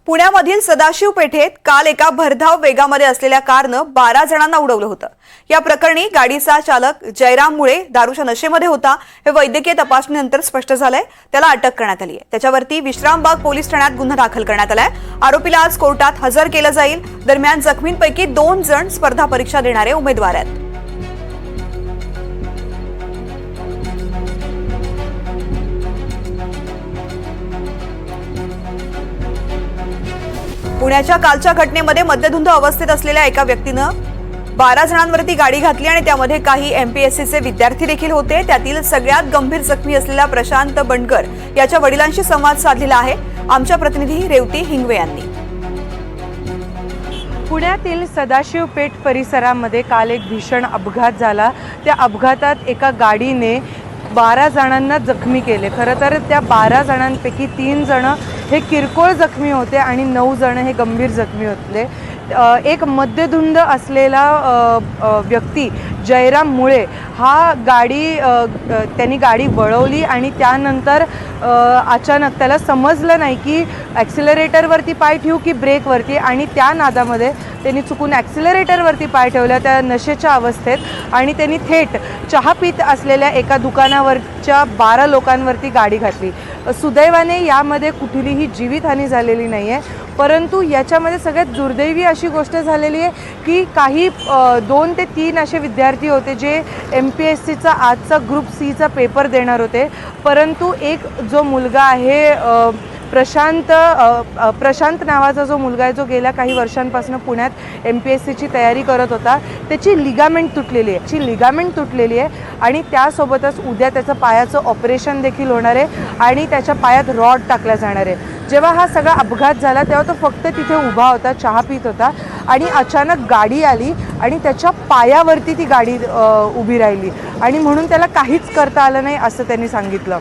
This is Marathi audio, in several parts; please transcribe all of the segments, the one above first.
पुण्यामधील सदाशिव पेठेत काल एका भरधाव वेगामध्ये असलेल्या कारनं 12 जणांना उडवलं होतं। या प्रकरणी गाडीचा चालक जयराम मुळे दारूच्या नशेमध्ये होता हे वैद्यकीय तपासणीनंतर स्पष्ट झालंय। त्याला अटक करण्यात आली आहे। त्याच्यावरती विश्रामबाग पोलीस ठाण्यात गुन्हा दाखल करण्यात आलाय। आरोपीला आज कोर्टात हजर केलं जाईल। दरम्यान जखमींपैकी 2 जण स्पर्धा परीक्षा देणारे उमेदवार आहेत। पुण्याच्या कालच्या घटनेमध्ये मद्यधुंद अवस्थेत असलेल्या एका व्यक्तीनं 12 जणांवरती गाडी घातली आणि त्यामध्ये काही एमपीएससीचे विद्यार्थी देखील होते। त्यातील सगळ्यात गंभीर जखमी असलेल्या प्रशांत बंडकर याच्या वडिलांशी संवाद साधलेला आहे आमच्या प्रतिनिधी रेवती हिंगवे यांनी। पुण्यातील सदाशिव पेठ परिसरामध्ये काल एक भीषण अपघात झाला। त्या अपघातात एका गाडीने 12 जणांना जखमी केले। खरं तर त्या 12 जणांपैकी 3 जण हे किरकोळ जखमी होते आणि 9 जण हे गंभीर जखमी होते। एक मद्यधुंद असलेला व्यक्ती जयराम मुळे हा त्यांनी गाडी वळवली आणि त्यानंतर अचानक त्याला समजलं नाही की ॲक्सिलरेटरवरती पाय ठेवू की ब्रेकवरती, आणि त्या नादामध्ये त्यांनी चुकून ॲक्सिलरेटरवरती पाय ठेवला त्या नशेच्या अवस्थेत, आणि त्यांनी थेट चहा पीत असलेल्या एका दुकानावरच्या 12 लोकांवरती गाडी घातली। सुदैवाने यामध्ये कुठलीही जीवितहानी झालेली नाही आहे, परंतु याच्यामध्ये सगळ्यात दुर्दैवी अशी गोष्ट झालेली आहे की काही 2 ते 3 असे विद्यार्थी होते जे MPSCचा आजचा ग्रुप Cचा पेपर देणार होते, परंतु एक जो मुलगा आहे प्रशांत नावाचा जो मुलगा आहे जो गेल्या काही वर्षांपासून पुण्यात MPSCची तयारी करत होता, त्याची लिगामेंट तुटलेली आहे आणि त्यासोबतच उद्या त्याचं पायाचं ऑपरेशन देखील होणार आहे आणि त्याच्या पायात रॉड टाकला जाणार आहे। जेव्हा हा सगळा अपघात झाला तेव्हा तो फक्त तिथे उभा होता, चहा पीत होता, आणि अचानक गाडी आली आणि त्याच्या पायावरती ती गाडी उभी राहिली आणि म्हणून त्याला काहीच करता आलं नाही असं त्यांनी सांगितलं।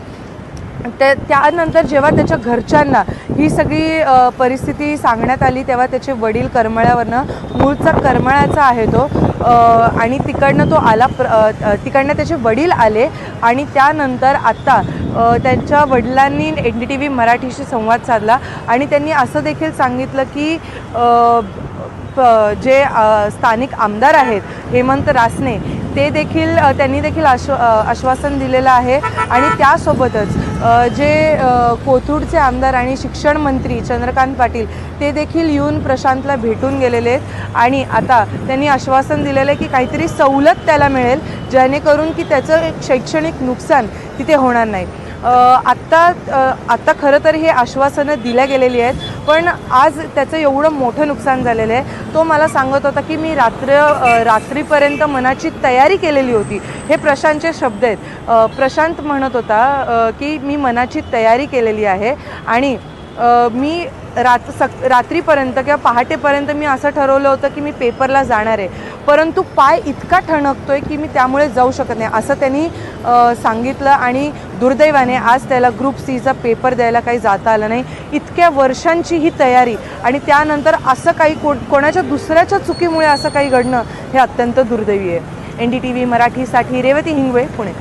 त्यानंतर जेव्हा त्याच्या घरच्यांना ही सगळी परिस्थिती सांगण्यात आली तेव्हा त्याचे वडील करमाळ्यावरनं, मूळचा करमाळ्याचा आहे तो, आणि तिकडनं तो आला, तिकडनं त्याचे वडील आले आणि त्यानंतर आत्ता त्यांच्या वडिलांनी NDTV मराठीशी संवाद साधला आणि त्यांनी असं देखील सांगितलं की जे स्थानिक आमदार आहेत हेमंत रासने त्यांनी देखील आश्वासन दिलेलं आहे, आणि त्यासोबतच जे कोथरूडचे आमदार आणि शिक्षण मंत्री चंद्रकांत पाटील ते देखील येऊन प्रशांतला भेटून गेलेले आहेत आणि आता त्यांनी आश्वासन दिलेलं आहे की काहीतरी सवलत त्याला मिळेल जेणेकरून की त्याचं शैक्षणिक नुकसान तिथे होणार नाही। आत्ता खरं तर हे आश्वासनं दिल्या गेलेली आहेत, पण आज त्याचं एवढं मोठं नुकसान झालेलं आहे। तो मला सांगत होता की मी रात्रीपर्यंत मनाची तयारी केलेली होती, हे प्रशांतचे शब्द आहेत। प्रशांत म्हणत होता की मी मनाची तयारी केलेली आहे आणि मी रात्रीपर्यंत किंवा पहाटेपर्यंत मी असं ठरवलं होतं की मी पेपरला जाणार आहे, परंतु पाय इतका ठणकतोय की मी त्यामुळे जाऊ शकत नाही असं त्यांनी सांगितलं, आणि दुर्दैवाने आज त्याला ग्रुप Cचा पेपर द्यायला काही जाता आलं नाही। इतक्या वर्षांची ही तयारी आणि त्यानंतर असं काही कोणाच्या दुसऱ्याच्या चुकीमुळे असं काही घडणं हे अत्यंत दुर्दैवी आहे। NDTV मराठीसाठी रेवती हिंगवे, पुणे।